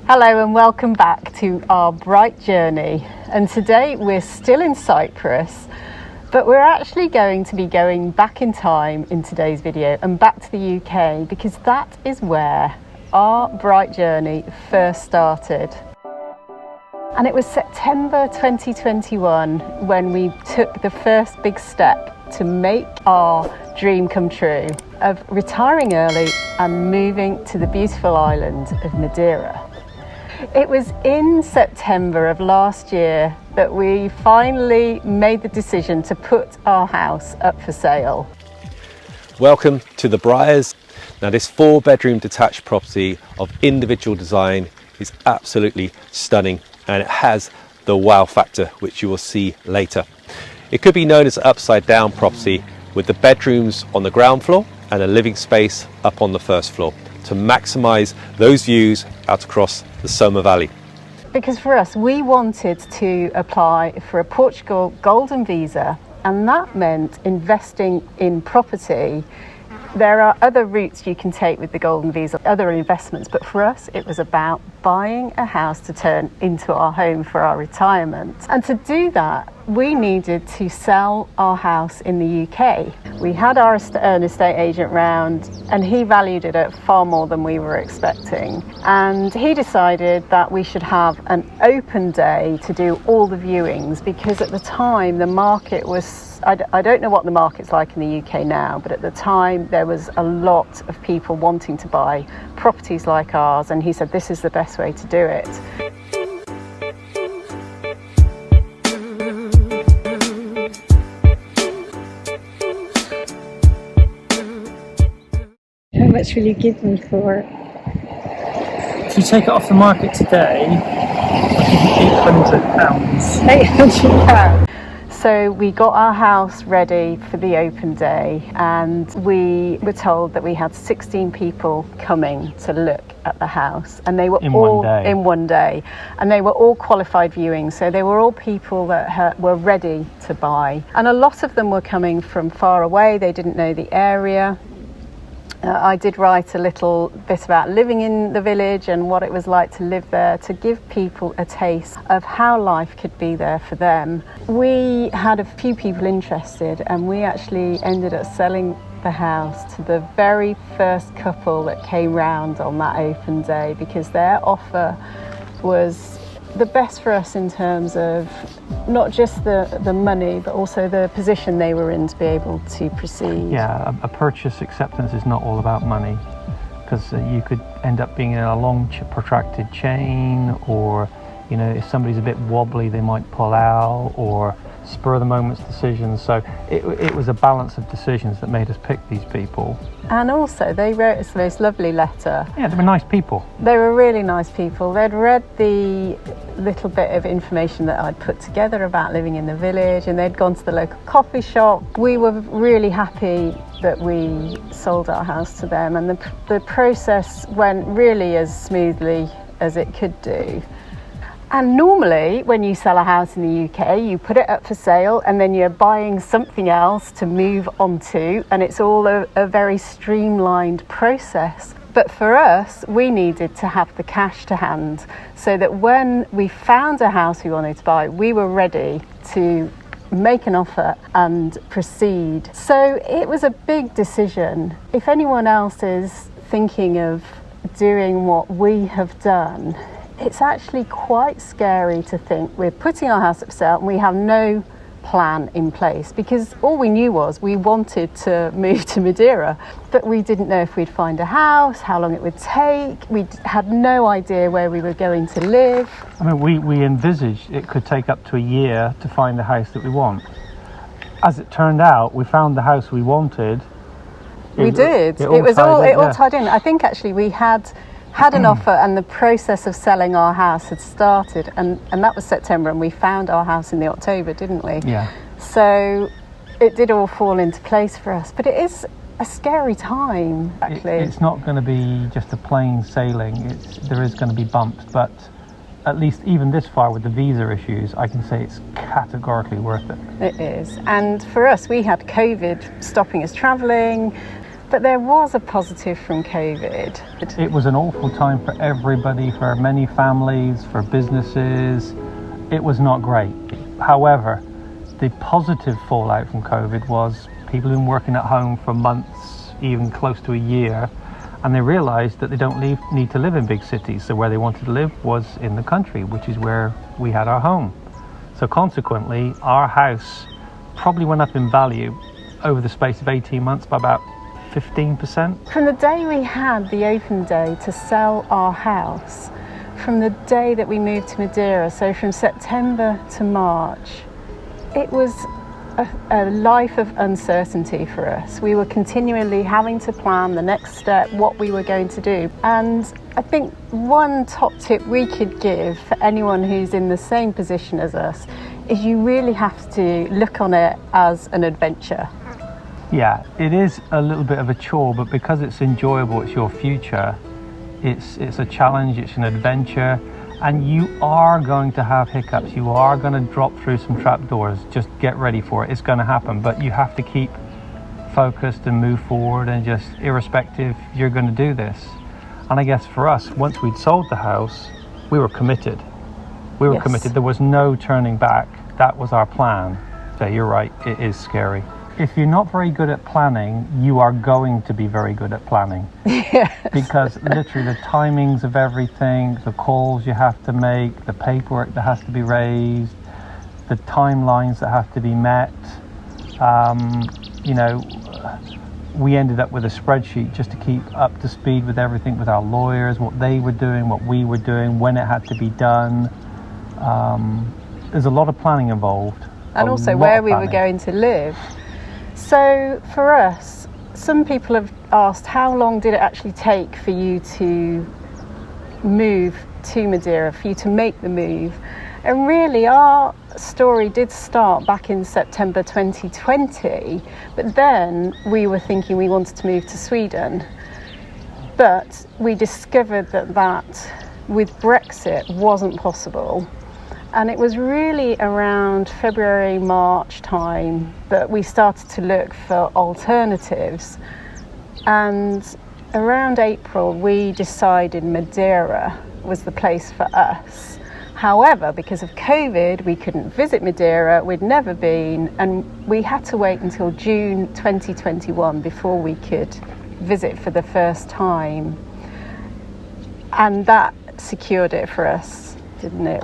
Hello and welcome back to our bright journey. And today we're still in Cyprus, but we're actually going to be going back in time in today's video and back to the UK because that is where our bright journey first started. And it was September 2021 when we took the first big step to make our dream come true of retiring early and moving to the beautiful island of Madeira. It was in September of last year that we finally made the decision to put our house up for sale. Welcome to the Briars. Now this 4-bedroom detached property of individual design is absolutely stunning and it has the wow factor, which you will see later. It could be known as an upside down property with the bedrooms on the ground floor and a living space up on the first floor to maximise those views out across the Soma Valley. Because for us, we wanted to apply for a Portugal Golden Visa, and that meant investing in property. There are other routes you can take with the Golden Visa, other investments, but for us it was about buying a house to turn into our home for our retirement. And to do that, we needed to sell our house in the UK. We had an estate agent round and he valued it at far more than we were expecting. And he decided that we should have an open day to do all the viewings because at the time the market was, I don't know what the market's like in the UK now, but at the time there was a lot of people wanting to buy properties like ours, and he said this is the best way to do it. How much will you give me for it? If you take it off the market today, I'll give you £800. £800. So we got our house ready for the open day and we were told that we had 16 people coming to look at the house, and they were in one day, and they were all qualified viewings, so they were all people that were ready to buy, and a lot of them were coming from far away. They didn't know the area. I did write a little bit about living in the village and what it was like to live there, to give people a taste of how life could be there for them. We had a few people interested and we actually ended up selling the house to the very first couple that came round on that open day because their offer was the best for us in terms of not just the money but also the position they were in to be able to proceed. Yeah, a purchase acceptance is not all about money because you could end up being in a long protracted chain, or you know, if somebody's a bit wobbly they might pull out, or spur of the moment's decisions. So it was a balance of decisions that made us pick these people. And also they wrote us the most lovely letter. Yeah, they were nice people. They were really nice people. They'd read the little bit of information that I'd put together about living in the village, and they'd gone to the local coffee shop. We were really happy that we sold our house to them, and the process went really as smoothly as it could do. And normally when you sell a house in the UK, you put it up for sale and then you're buying something else to move onto, and it's all a very streamlined process. But for us, we needed to have the cash to hand so that when we found a house we wanted to buy, we were ready to make an offer and proceed. So it was a big decision. If anyone else is thinking of doing what we have done, it's actually quite scary to think we're putting our house up for sale and we have no plan in place, because all we knew was we wanted to move to Madeira, but we didn't know if we'd find a house, how long it would take. We had no idea where we were going to live. I mean, we envisaged it could take up to a year to find the house that we want. As it turned out, we found the house we wanted. We did. It all tied in. I think actually we had an offer and the process of selling our house had started, and that was September, and we found our house in the October, didn't we? Yeah. So it did all fall into place for us, but it is a scary time, actually. It's not going to be just a plain sailing. There is going to be bumps, but at least even this far with the visa issues, I can say it's categorically worth it. It is. And for us, we had COVID stopping us travelling. But there was a positive from COVID. It was an awful time for everybody, for many families, for businesses. It was not great. However, the positive fallout from COVID was people who've been working at home for months, even close to a year, and they realised that they don't need to live in big cities. So where they wanted to live was in the country, which is where we had our home. So consequently, our house probably went up in value over the space of 18 months by about 15%. From the day we had the open day to sell our house, from the day that we moved to Madeira, so from September to March, it was a life of uncertainty for us. We were continually having to plan the next step, what we were going to do. And I think one top tip we could give for anyone who's in the same position as us is you really have to look on it as an adventure. Yeah, it is a little bit of a chore, but because it's enjoyable, it's your future, it's a challenge, it's an adventure, and you are going to have hiccups, you are going to drop through some trapdoors. Just get ready for it, it's going to happen, but you have to keep focused and move forward, and just irrespective, you're going to do this. And I guess for us, once we'd sold the house, we were committed. Yes. Committed, there was no turning back, that was our plan. So you're right, it is scary. If you're not very good at planning, you are going to be very good at planning. Yes. Because literally the timings of everything, the calls you have to make, the paperwork that has to be raised, the timelines that have to be met. We ended up with a spreadsheet just to keep up to speed with everything, with our lawyers, what they were doing, what we were doing, when it had to be done. There's a lot of planning involved. And also where we were going to live. So for us, some people have asked, how long did it actually take for you to move to Madeira, for you to make the move? And really our story did start back in September 2020, but then we were thinking we wanted to move to Sweden. But we discovered that with Brexit wasn't possible. And it was really around February, March time that we started to look for alternatives. And around April, we decided Madeira was the place for us. However, because of COVID, we couldn't visit Madeira, we'd never been, and we had to wait until June 2021 before we could visit for the first time. And that secured it for us. Didn't it?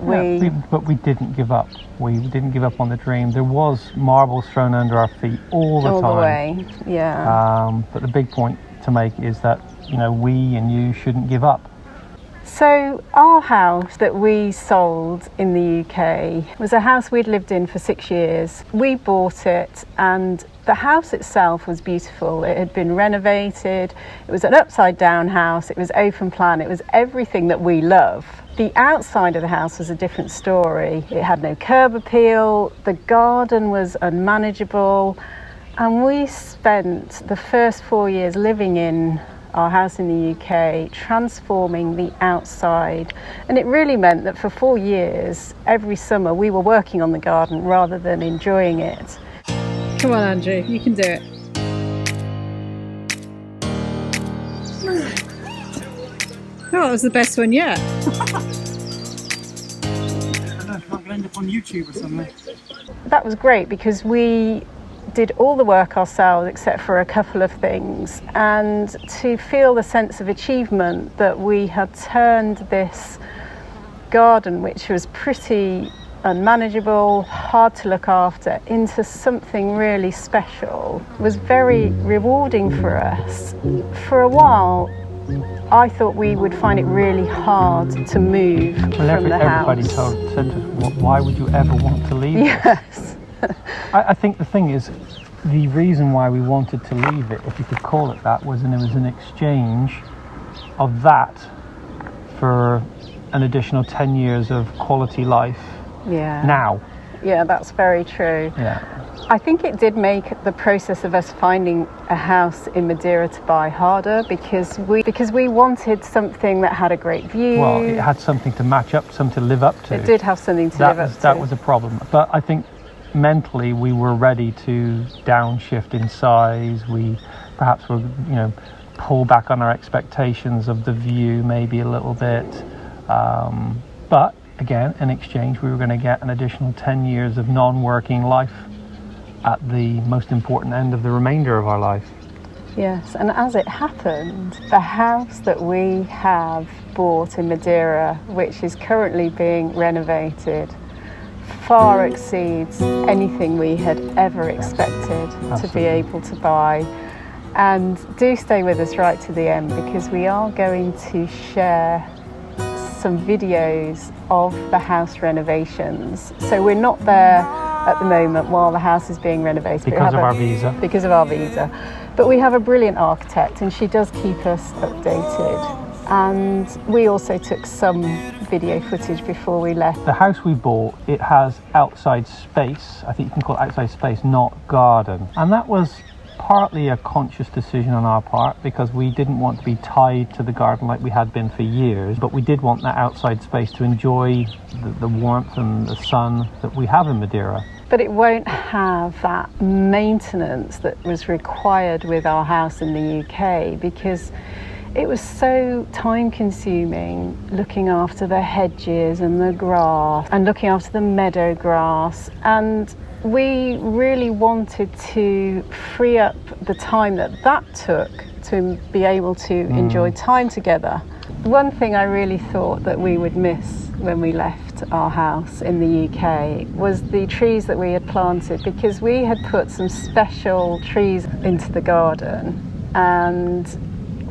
But we didn't give up. We didn't give up on the dream. There was marbles thrown under our feet all the time. All the way, yeah. But the big point to make is that, we and you shouldn't give up. So our house that we sold in the UK was a house we'd lived in for 6 years. We bought it, and the house itself was beautiful. It had been renovated. It was an upside down house. It was open plan. It was everything that we love. The outside of the house was a different story. It had no curb appeal. The garden was unmanageable. And we spent the first 4 years living in our house in the UK, transforming the outside. And it really meant that for 4 years, every summer, we were working on the garden rather than enjoying it. Come on, Andrew, you can do it. Oh, that was the best one yet. I might end up on YouTube or something. That was great because we did all the work ourselves except for a couple of things, and to feel the sense of achievement that we had turned this garden, which was pretty unmanageable, hard to look after, into something really special was very rewarding for us. For a while I thought we would find it really hard to move from the house. Everybody said to us, why would you ever want to leave Yes. I think the thing is, the reason why we wanted to leave it, if you could call it that, was, and it was an exchange of that for an additional 10 years of quality life. Yeah. Now. Yeah, that's very true. Yeah. I think it did make the process of us finding a house in Madeira to buy harder because we wanted something that had a great view. Well, it had something to match up, something to live up to. It did have something to live up to. That was a problem. But I think mentally we were ready to downshift in size. We perhaps we'll, pull back on our expectations of the view maybe a little bit. But again, in exchange, we were going to get an additional 10 years of non-working life at the most important end of the remainder of our life. Yes, and as it happened, the house that we have bought in Madeira, which is currently being renovated, far exceeds anything we had ever expected to be able to buy. And do stay with us right to the end, because we are going to share some videos of the house renovations. So we're not there at the moment while the house is being renovated. Because of our visa. Because of our visa. But we have a brilliant architect and she does keep us updated. And we also took some video footage before we left. The house we bought, it has outside space. I think you can call it outside space, not garden. And that was partly a conscious decision on our part, because we didn't want to be tied to the garden like we had been for years, but we did want that outside space to enjoy the warmth and the sun that we have in Madeira. But it won't have that maintenance that was required with our house in the UK, because it was so time consuming looking after the hedges and the grass and looking after the meadow grass, and we really wanted to free up the time that took to be able to enjoy time together. One thing I really thought that we would miss when we left our house in the UK was the trees that we had planted, because we had put some special trees into the garden and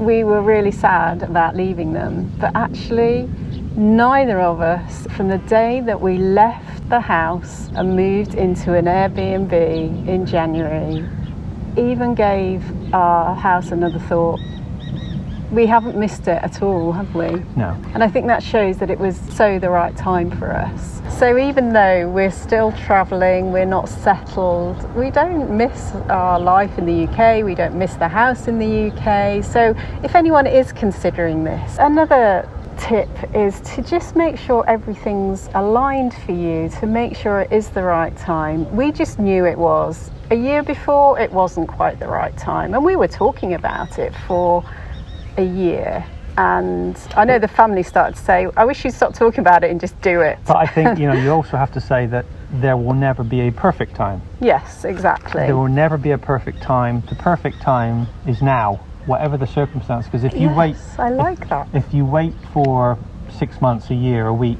we were really sad about leaving them. But actually, neither of us, from the day that we left the house and moved into an Airbnb in January, even gave our house another thought. We haven't missed it at all, have we? No. And I think that shows that it was so the right time for us. So even though we're still travelling, we're not settled, we don't miss our life in the UK, we don't miss the house in the UK. So if anyone is considering this, another tip is to just make sure everything's aligned for you, to make sure it is the right time. We just knew it was. A year before, it wasn't quite the right time, and we were talking about it for a year, and I know the family started to say, I wish you'd stop talking about it and just do it. But I think you also have to say that there will never be a perfect time. Yes, exactly. There will never be a perfect time. The perfect time is now, whatever the circumstance, because if you wait, I like that. If you wait for 6 months, a year, a week,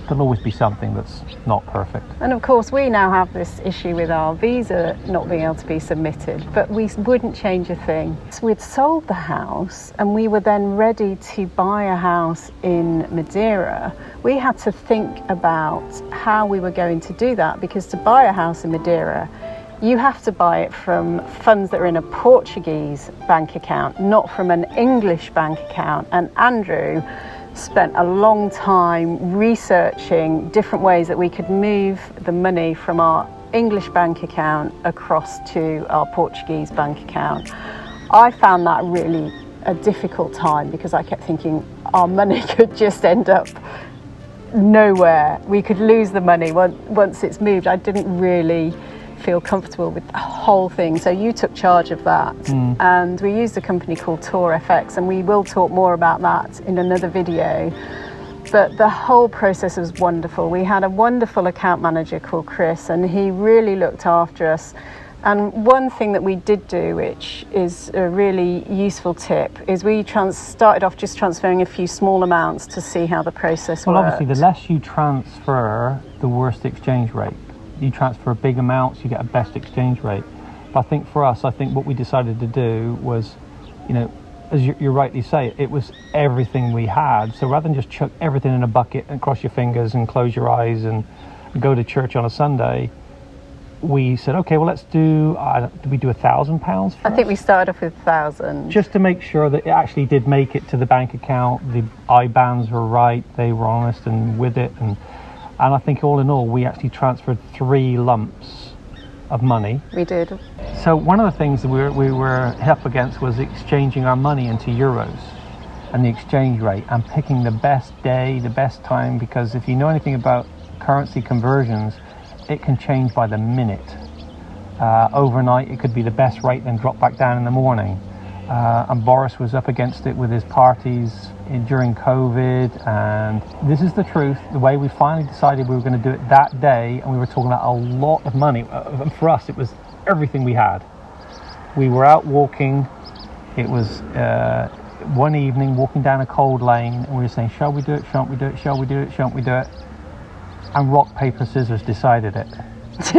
there'll always be something that's not perfect. And of course we now have this issue with our visa not being able to be submitted, but we wouldn't change a thing. So we'd sold the house and we were then ready to buy a house in Madeira. We had to think about how we were going to do that, because to buy a house in Madeira, you have to buy it from funds that are in a Portuguese bank account, not from an English bank account. And Andrew spent a long time researching different ways that we could move the money from our English bank account across to our Portuguese bank account. I found that really a difficult time, because I kept thinking our money could just end up nowhere. We could lose the money once it's moved. I didn't really feel comfortable with the whole thing, so you took charge of that. And we used a company called TorFX, and we will talk more about that in another video. But the whole process was wonderful. We had a wonderful account manager called Chris, and he really looked after us. And one thing that we did do, which is a really useful tip, is we started off just transferring a few small amounts to see how the process worked. Well, obviously, the less you transfer, the worse the exchange rate. You transfer big amounts, you get a best exchange rate. But I think for us, what we decided to do was, as you rightly say, it was everything we had. So rather than just chuck everything in a bucket and cross your fingers and close your eyes and go to church on a Sunday, we said, okay, well, let's do, did we do £1,000? I think we started off with 1,000. Just to make sure that it actually did make it to the bank account, the IBANs were right, they were honest and with it. And I think all in all, we actually transferred 3 lumps of money. We did. So one of the things that we were up against was exchanging our money into euros and the exchange rate, and picking the best day, the best time, because if you know anything about currency conversions, it can change by the minute. Overnight, it could be the best rate, then drop back down in the morning. and Boris was up against it with his parties during COVID. And this is the truth. The way we finally decided we were going to do it that day, and we were talking about a lot of money. For us, it was everything we had. We were out walking. It was one evening walking down a cold lane, and we were saying, shall we do it, shan't we do it, shall we do it, shan't we do it? And rock, paper, scissors decided it.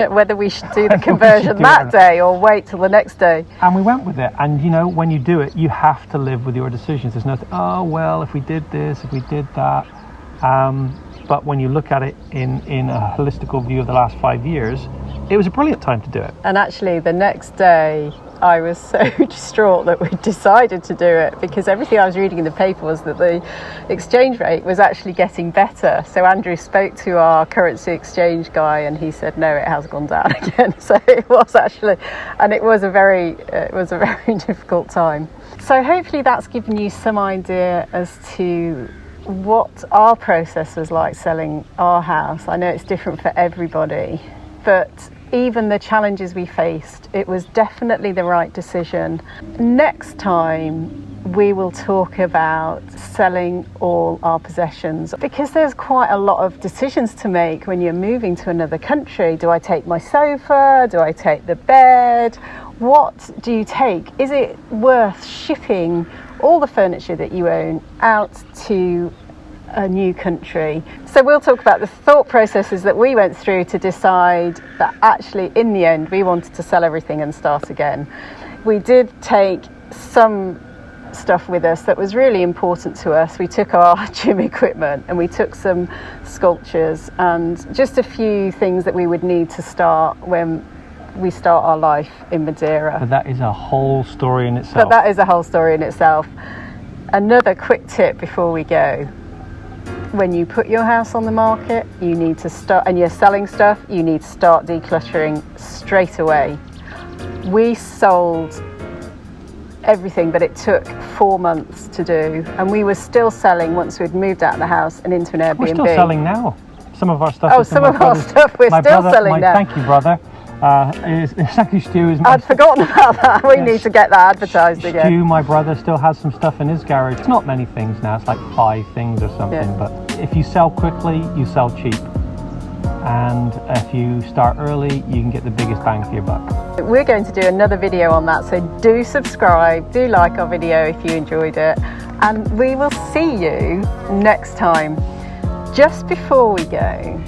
Whether we should do the conversion that day or wait till the next day. And we went with it. And you know, when you do it, you have to live with your decisions. There's nothing, oh well, if we did this, if we did that. But when you look at it in a holistical view of the last 5 years, it was a brilliant time to do it. And actually the next day I was so distraught that we decided to do it, because everything I was reading in the paper was that the exchange rate was actually getting better. So Andrew spoke to our currency exchange guy and he said, no, it has gone down again. So it was actually, and it was a very difficult time. So hopefully that's given you some idea as to what our process was like selling our house. I know it's different for everybody, but even the challenges we faced, it was definitely the right decision. Next time we will talk about selling all our possessions, because there's quite a lot of decisions to make when you're moving to another country. Do I take my sofa? Do I take the bed? What do you take? Is it worth shipping all the furniture that you own out to a new country? So we'll talk about the thought processes that we went through to decide that actually in the end we wanted to sell everything and start again. We did take some stuff with us that was really important to us. We took our gym equipment and we took some sculptures and just a few things that we would need to start when we start our life in Madeira. But that is a whole story in itself. Another quick tip before we go: when you put your house on the market, you need to start, and you're selling stuff, you need to start decluttering straight away. We sold everything, but it took 4 months to do, and we were still selling once we'd moved out of the house and into an Airbnb. We're still selling now. Some of our stuff. Oh, some of our stuff we're still selling now. Thank you, brother. Stu is. I'd forgotten about that. We need to get that advertised again. Stu, my brother, still has some stuff in his garage. It's not many things now. It's like 5 things or something. Yeah. But if you sell quickly, you sell cheap. And if you start early, you can get the biggest bang for your buck. We're going to do another video on that, so do subscribe, do like our video if you enjoyed it, and we will see you next time. Just before we go,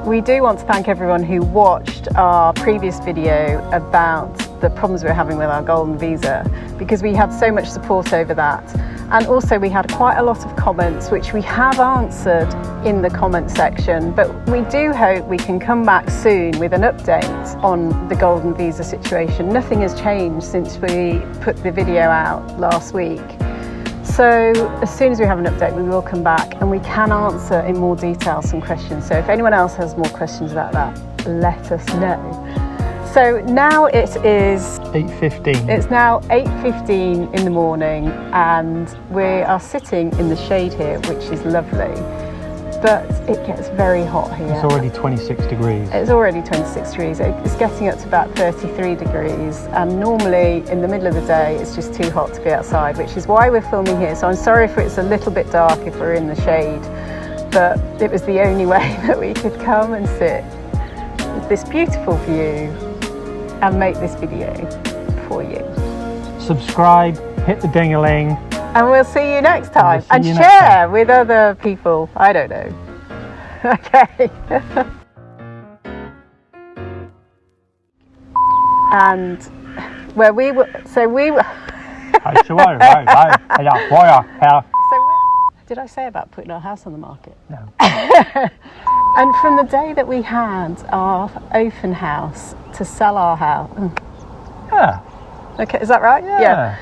we do want to thank everyone who watched our previous video about the problems we were having with our Golden Visa, because we had so much support over that. And also we had quite a lot of comments which we have answered in the comment section, but we do hope we can come back soon with an update on the Golden Visa situation. Nothing has changed since we put the video out last week. So as soon as we have an update, we will come back and we can answer in more detail some questions. So if anyone else has more questions about that, let us know. So now it is 8:15. It's now 8:15 in the morning and we are sitting in the shade here, which is lovely, but it gets very hot here. It's already 26 degrees. It's already 26 degrees. It's getting up to about 33 degrees, and normally in the middle of the day it's just too hot to be outside, which is why we're filming here. So I'm sorry if it's a little bit dark if we're in the shade, but it was the only way that we could come and sit with this beautiful view and make this video for you. Subscribe, hit the ding-a-ling. And we'll see you next time. And share with other people. I don't know. Okay. And where we were, did I say about putting our house on the market? No. And from the day that we had our open house to sell our house. Yeah. Okay, is that right? Yeah.